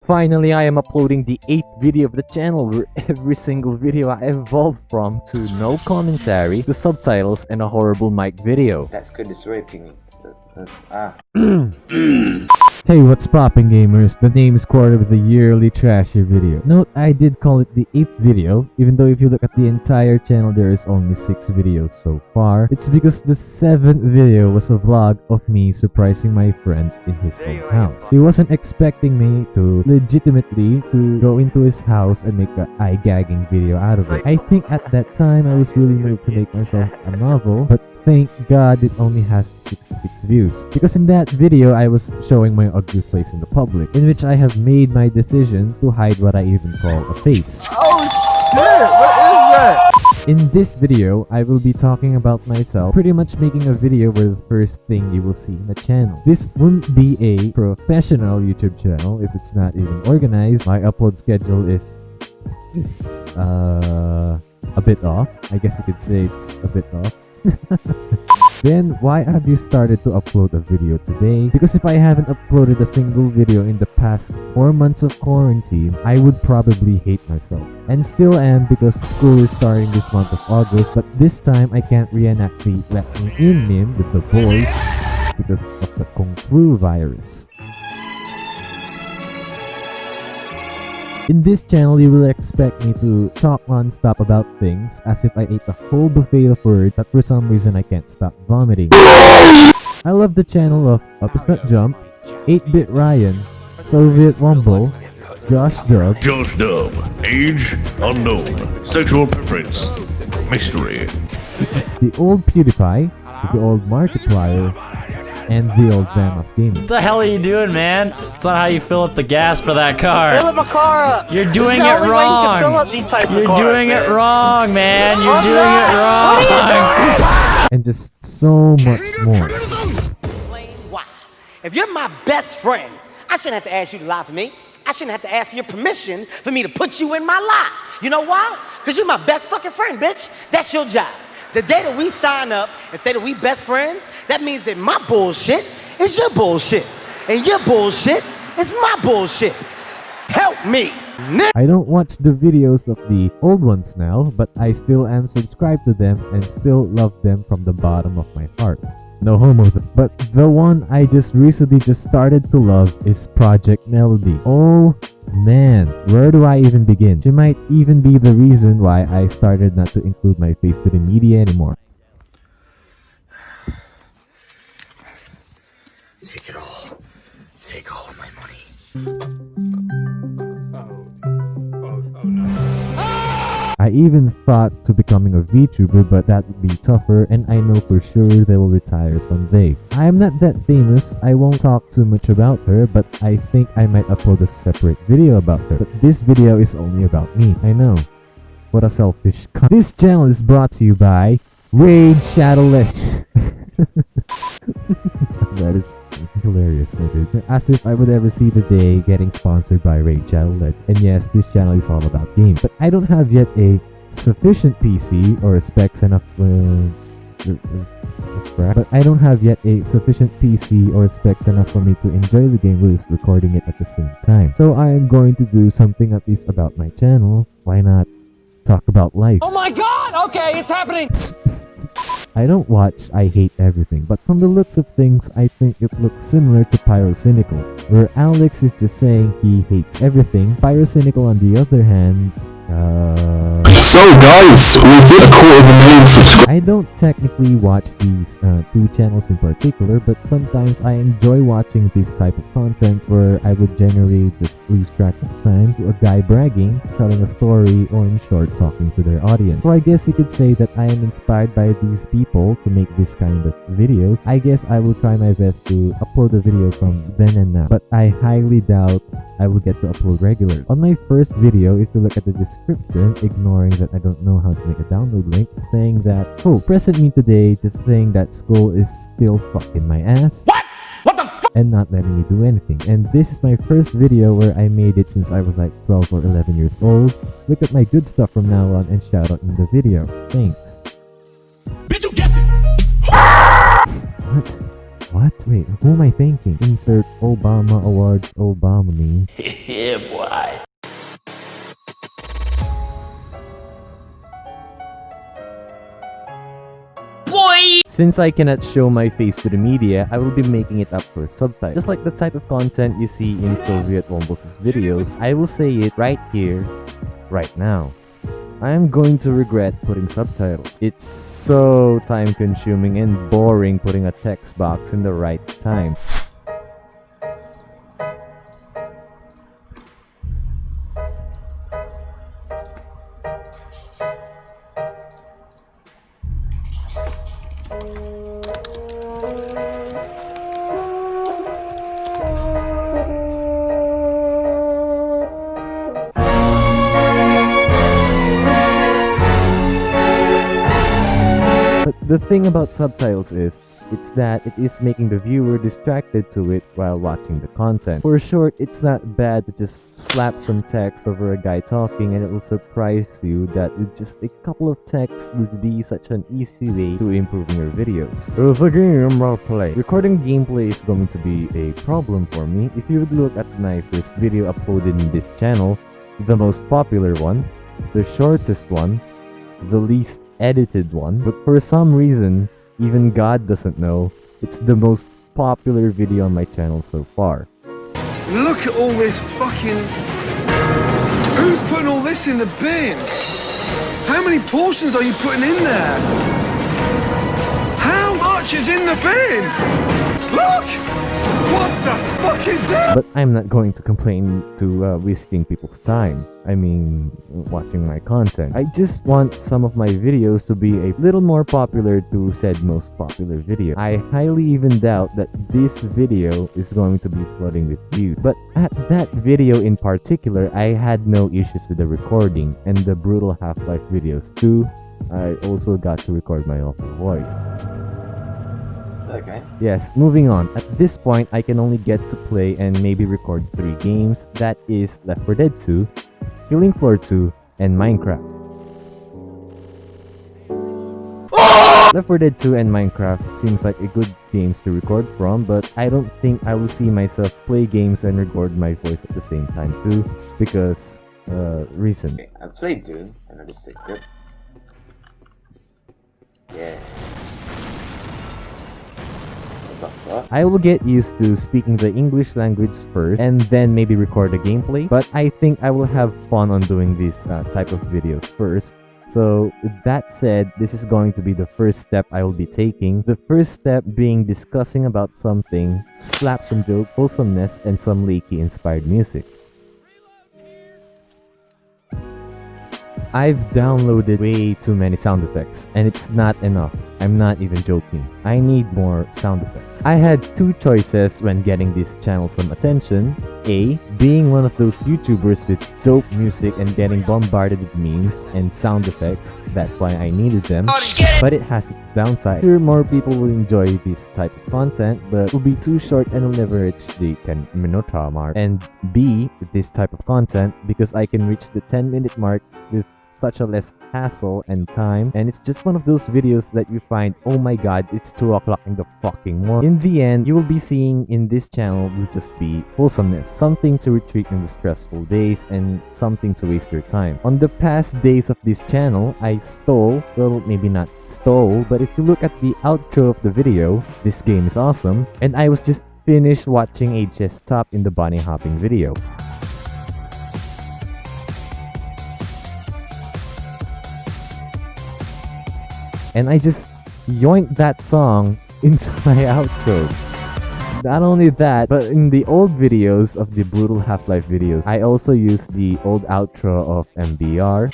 Finally, I am uploading the 8th video of the channel where every single video I evolved from to no commentary, to subtitles, and a horrible mic video. That's good, it's raping me. Hey, what's poppin' gamers? The name is Quarter with the yearly trashy video. Note, I did call it the 8th video, even though if you look at the entire channel there is only 6 videos so far. It's because the 7th video was a vlog of me surprising my friend in his own house. He wasn't expecting me to legitimately go into his house and make an eye-gagging video out of it. I think at that time I was really moved to make myself a novel, but thank God it only has 66 views. Because in that video, I was showing my ugly face in the public, in which I have made my decision to hide what I even call a face. Oh shit, what is that? In this video, I will be talking about myself, pretty much making a video where the first thing you will see in the channel. This wouldn't be a professional YouTube channel if it's not even organized. My upload schedule is a bit off. I guess you could say it's a bit off. Then why have you started to upload a video today? Because if I haven't uploaded a single video in the past 4 months of quarantine, I would probably hate myself. And still am, because school is starting this month of August, but this time I can't reenact the Let Me In meme with the boys because of the Kung Flu virus. In this channel, you will expect me to talk non-stop about things as if I ate a whole buffet of words, but for some reason I can't stop vomiting. I love the channel of Upstart Jump, 8-Bit Ryan, Soviet Wumble, Josh Dub, age unknown, sexual preference, mystery. the old PewDiePie, the old Markiplier, and the old Vamos Gaming. What the hell are you doing, man? It's not how you fill up the gas for that car. Fill up my car up. You're doing This is it the only way you can fill wrong. up these types of You're cars, doing man. it wrong, man. You're I'm doing it not. wrong. And just so much more. Why? If you're my best friend, I shouldn't have to ask you to lie for me. I shouldn't have to ask for your permission for me to put you in my lie. You know why? Because you're my best fucking friend, bitch. That's your job. The day that we sign up and say that we best friends, that means that my bullshit is your bullshit. And your bullshit is my bullshit. Help me. I don't watch the videos of the old ones now, but I still am subscribed to them and still love them from the bottom of my heart. No homo, but the one I just recently started to love is Project Melody. Oh man, where do I even begin? She might even be the reason why I started not to include my face to the media anymore. Take it all. Take all my money. I even thought to becoming a VTuber, but that would be tougher, and I know for sure they will retire someday. I am not that famous, I won't talk too much about her, but I think I might upload a separate video about her. But this video is only about me, I know. What a selfish cunt. This channel is brought to you by Raid Shadow Legends. That is hilarious, dude. As if I would ever see the day getting sponsored by Raid Shadow Legends. And yes, this channel is all about games. But I don't have yet a sufficient PC or specs enough. But I don't have yet a sufficient PC or specs enough for me to enjoy the game whilst recording it at the same time. So I am going to do something at least about my channel. Why not talk about life? Oh my God! Okay, it's happening. I don't watch I Hate Everything, but from the looks of things, I think it looks similar to Pyrocynical, where Alex is just saying he hates everything. Pyrocynical, on the other hand, So guys, we did a 250,000 subscribers. I don't technically watch these two channels in particular, but sometimes I enjoy watching this type of content where I would generally just lose track of time to a guy bragging, telling a story, or in short, talking to their audience. So I guess you could say that I am inspired by these people to make this kind of videos. I guess I will try my best to upload a video from then and now, but I highly doubt I will get to upload regularly. On my first video, if you look at the description, ignoring that I don't know how to make a download link, saying that, oh, present me today, just saying that school is still fucking my ass. What? What the fuck? And not letting me do anything. And this is my first video where I made it since I was like 12 or 11 years old. Look at my good stuff from now on and shout out in the video. Thanks. Bitch, you guess it. What? What? Wait, who am I thanking? Insert Obama award Obama meme. Yeah, boy. Since I cannot show my face to the media, I will be making it up for subtitles. Just like the type of content you see in Soviet Wombos' videos, I will say it right here, right now. I am going to regret putting subtitles. It's so time consuming and boring putting a text box in the right time. But the thing about subtitles is, it's that it is making the viewer distracted to it while watching the content. For short, it's not bad to just slap some text over a guy talking and it will surprise you that with just a couple of texts would be such an easy way to improve your videos. The game I'll play. Recording gameplay is going to be a problem for me. If you would look at my first video uploaded in this channel, the most popular one, the shortest one, the least edited one, but for some reason, even God doesn't know, it's the most popular video on my channel so far. Look at all this fucking... Who's putting all this in the bin? How many portions are you putting in there? How much is in the bin? Look! What the fuck is that? But I'm not going to complain to wasting people's time. I mean, watching my content. I just want some of my videos to be a little more popular to said most popular video. I highly even doubt that this video is going to be flooding with views. But at that video in particular, I had no issues with the recording, and the Brutal Half-Life videos too. I also got to record my own voice. Okay. Yes, moving on. At this point, I can only get to play and maybe record 3 games. That is Left 4 Dead 2, Killing Floor 2, and Minecraft. Left 4 Dead 2 and Minecraft seems like a good games to record from, but I don't think I will see myself play games and record my voice at the same time too, because, reason. Okay, I played Dune, Another Secret. Yeah. I will get used to speaking the English language first and then maybe record a gameplay, but I think I will have fun on doing this type of videos first. So with that said, this is going to be the first step I will be taking. The first step being discussing about something, slap some joke, wholesomeness, and some Lakey inspired music. I've downloaded way too many sound effects, and it's not enough. I'm not even joking. I need more sound effects. I had 2 choices when getting this channel some attention. A, being one of those YouTubers with dope music and getting bombarded with memes and sound effects. That's why I needed them. But it has its downside. Sure, more people will enjoy this type of content, but it will be too short and will never reach the 10-minute mark. And B, with this type of content, because I can reach the 10-minute mark with such a less hassle and time, and it's just one of those videos that you find, oh my god, it's 2 o'clock in the fucking morning. In the end, you will be seeing in this channel will just be wholesomeness, something to retreat in the stressful days and something to waste your time. On the past days of this channel, I stole, well, maybe not stole, but if you look at the outro of the video, this game is awesome, and I was just finished watching HS Top in the bunny hopping video. And I just yoinked that song into my outro. Not only that, but in the old videos of the Brutal Half-Life videos, I also used the old outro of MBR,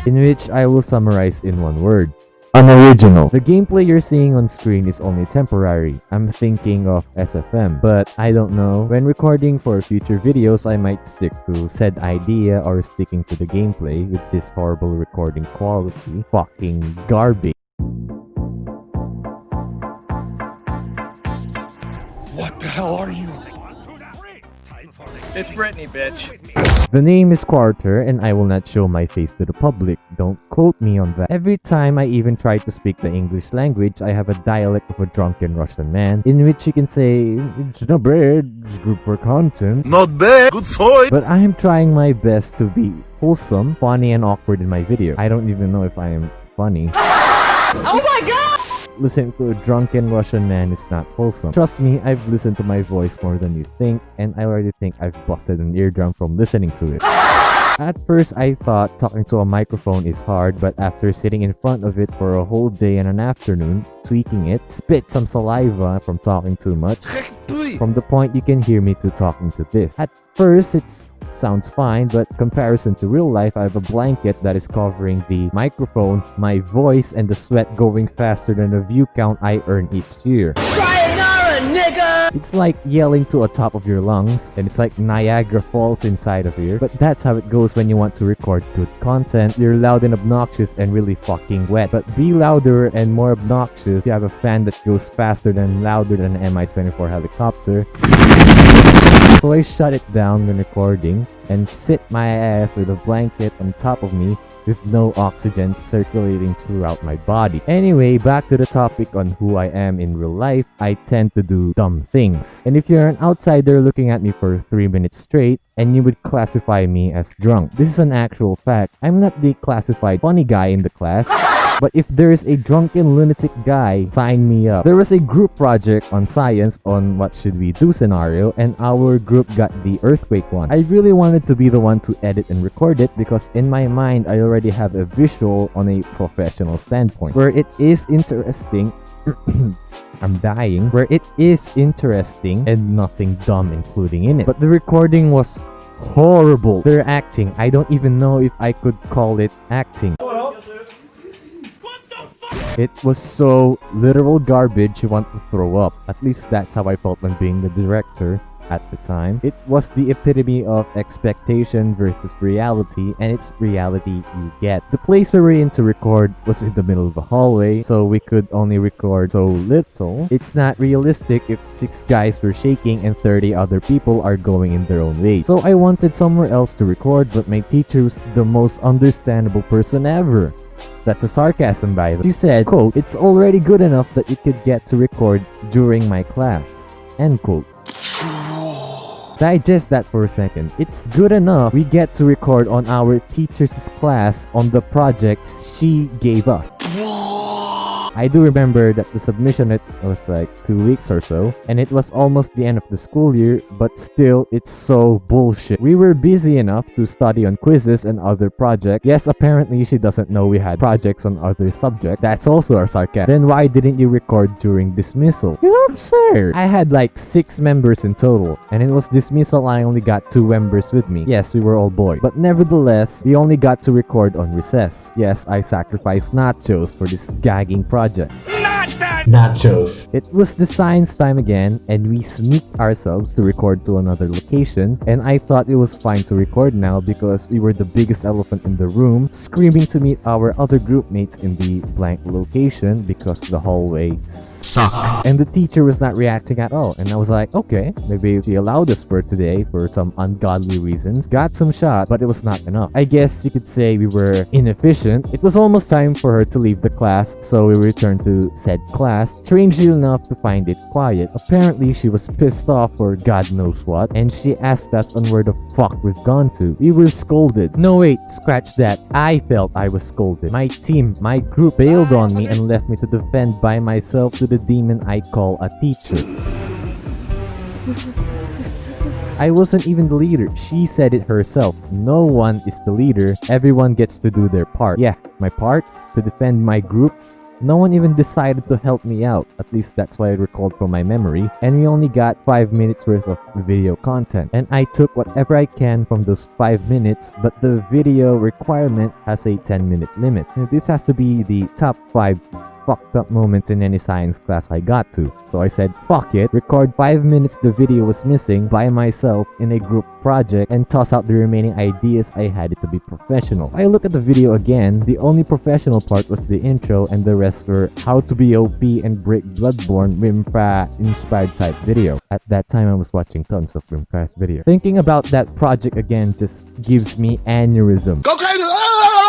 in which I will summarize in one word: unoriginal. The gameplay you're seeing on screen is only temporary. I'm thinking of SFM, but I don't know. When recording for future videos, I might stick to said idea or sticking to the gameplay with this horrible recording quality. Fucking garbage. What the hell are you? It's Brittany, bitch. The name is Quarter, and I will not show my face to the public. Don't quote me on that. Every time I even try to speak the English language, I have a dialect of a drunken Russian man, in which you can say, it's not bad, it's good for content. Not bad, good soy. But I am trying my best to be wholesome, funny, and awkward in my video. I don't even know if I am funny. Oh my God! Listening to a drunken Russian man is not wholesome. Trust me, I've listened to my voice more than you think, and I already think I've busted an eardrum from listening to it. At first, I thought talking to a microphone is hard, but after sitting in front of it for a whole day and an afternoon, tweaking it, spit some saliva from talking too much, from the point you can hear me to talking to this. At first, it sounds fine, but comparison to real life, I have a blanket that is covering the microphone, my voice, and the sweat going faster than the view count I earn each year. Sayonara, nigga! It's like yelling to a top of your lungs, and it's like Niagara Falls inside of here. But that's how it goes when you want to record good content. You're loud and obnoxious and really fucking wet. But be louder and more obnoxious. You have a fan that goes faster than louder than an Mi-24 helicopter. So I shut it down when recording and sit my ass with a blanket on top of me with no oxygen circulating throughout my body. Anyway, back to the topic on who I am in real life. I tend to do dumb things. And if you're an outsider looking at me for 3 minutes straight, and you would classify me as drunk. This is an actual fact. I'm not the classified funny guy in the class. But if there's a drunken lunatic guy, sign me up. There was a group project on science on what should we do scenario, and our group got the earthquake one. I really wanted to be the one to edit and record it because in my mind, I already have a visual on a professional standpoint. Where it is interesting, I'm dying, where it is interesting and nothing dumb including in it. But the recording was horrible. Their acting, I don't even know if I could call it acting. It was so literal garbage you want to throw up. At least that's how I felt when being the director at the time. It was the epitome of expectation versus reality, and it's reality you get. The place we were in to record was in the middle of a hallway, so we could only record so little. It's not realistic if 6 guys were shaking and 30 other people are going in their own way. So I wanted somewhere else to record, but my teacher was the most understandable person ever. That's a sarcasm by the way. She said, quote, "It's already good enough that you could get to record during my class," end quote. Digest that for a second. It's good enough we get to record on our teacher's class on the project she gave us. I do remember that the submission it was like 2 weeks or so, and it was almost the end of the school year, but still, it's so bullshit. We were busy enough to study on quizzes and other projects. Yes, apparently she doesn't know we had projects on other subjects. That's also our sarcasm. Then why didn't you record during dismissal? You know, sure. I had like 6 members in total, and it was dismissal I only got 2 members with me. Yes, we were all boys. But nevertheless, we only got to record on recess. Yes, I sacrificed nachos for this gagging project. Nachos. It was the science time again, and we sneaked ourselves to record to another location, and I thought it was fine to record now because we were the biggest elephant in the room, screaming to meet our other group mates in the blank location because the hallway sucked. And the teacher was not reacting at all, and I was like, okay, maybe she allowed us for today for some ungodly reasons. Got some shot, but it was not enough. I guess you could say we were inefficient. It was almost time for her to leave the class, so we returned to said class, strangely enough to find it quiet. Apparently, she was pissed off or God knows what, and she asked us on where the fuck we've gone to. We were scolded. No wait, scratch that. I felt I was scolded. My team, my group bailed on me and left me to defend by myself to the demon I call a teacher. I wasn't even the leader. She said it herself. No one is the leader. Everyone gets to do their part. Yeah, my part? To defend my group? No one even decided to help me out. At least that's why I recalled from my memory. And we only got 5 minutes worth of video content. And I took whatever I can from those 5 minutes, but the video requirement has a 10-minute limit. Now, this has to be the top 5 fucked up moments in any science class I got to. So I said, fuck it, record 5 minutes the video was missing by myself in a group project and toss out the remaining ideas I had it to be professional. I look at the video again, the only professional part was the intro and the rest were how to be OP and break Bloodborne Wimfra inspired type video. At that time I was watching tons of Wimfra's video. Thinking about that project again just gives me aneurysm. Go crazy!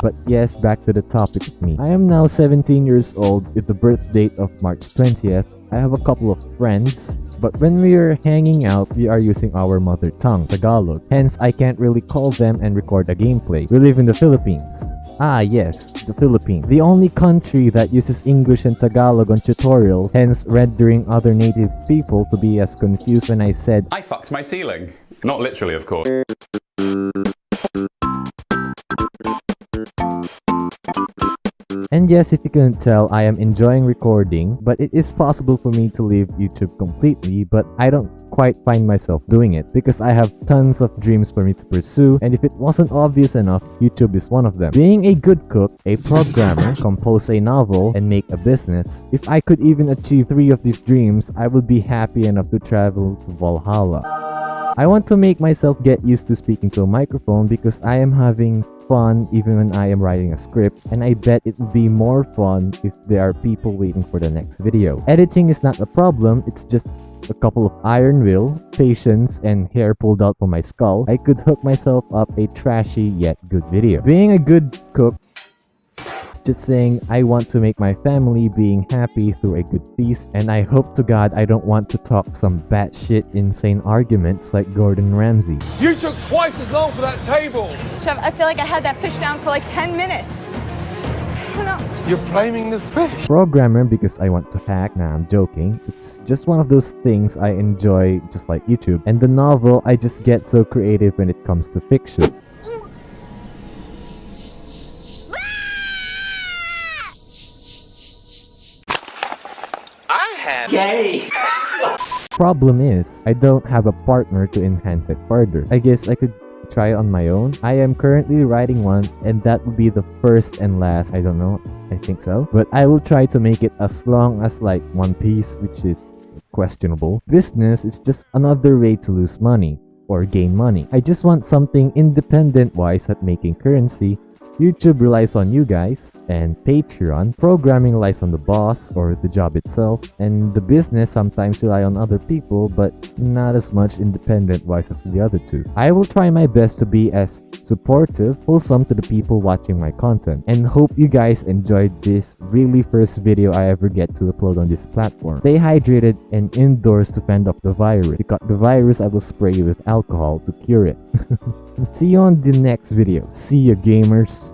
But yes, back to the topic of me. I am now 17 years old with the birth date of March 20th. I have a couple of friends, but when we are hanging out, we are using our mother tongue, Tagalog. Hence, I can't really call them and record a gameplay. We live in the Philippines. Ah yes, the Philippines. The only country that uses English and Tagalog on tutorials, hence rendering other native people to be as confused when I said, I fucked my ceiling. Not literally, of course. And yes, if you couldn't tell, I am enjoying recording, but it is possible for me to leave YouTube completely, but I don't quite find myself doing it because I have tons of dreams for me to pursue, and if it wasn't obvious enough, YouTube is one of them. Being a good cook, a programmer, compose a novel, and make a business, if I could even achieve 3 of these dreams, I would be happy enough to travel to Valhalla. I want to make myself get used to speaking to a microphone because I am having fun even when I am writing a script, and I bet it would be more fun if there are people waiting for the next video. Editing is not a problem, it's just a couple of iron will, patience, and hair pulled out from my skull. I could hook myself up a trashy yet good video. Being a good cook, just saying I want to make my family being happy through a good feast, and I hope to God I don't want to talk some batshit insane arguments like Gordon Ramsay. You took twice as long for that table. Chef, I feel like I had that fish down for like 10 minutes. I don't know. You're blaming the fish. Programmer because I want to hack. Nah, I'm joking. It's just one of those things I enjoy just like YouTube. And the novel, I just get so creative when it comes to fiction. Gay. Problem is, I don't have a partner to enhance it further. I guess I could try it on my own. I am currently writing one, and that will be the first and last. I don't know. I think so. But I will try to make it as long as like One Piece, which is questionable. Business is just another way to lose money or gain money. I just want something independent-wise at making currency. YouTube relies on you guys, and Patreon. Programming relies on the boss or the job itself, and the business sometimes rely on other people, but not as much independent-wise as the other two. I will try my best to be as supportive, wholesome to the people watching my content, and hope you guys enjoyed this really first video I ever get to upload on this platform. Stay hydrated and indoors to fend off the virus. If you got the virus, I will spray you with alcohol to cure it. See you on the next video. See ya, gamers.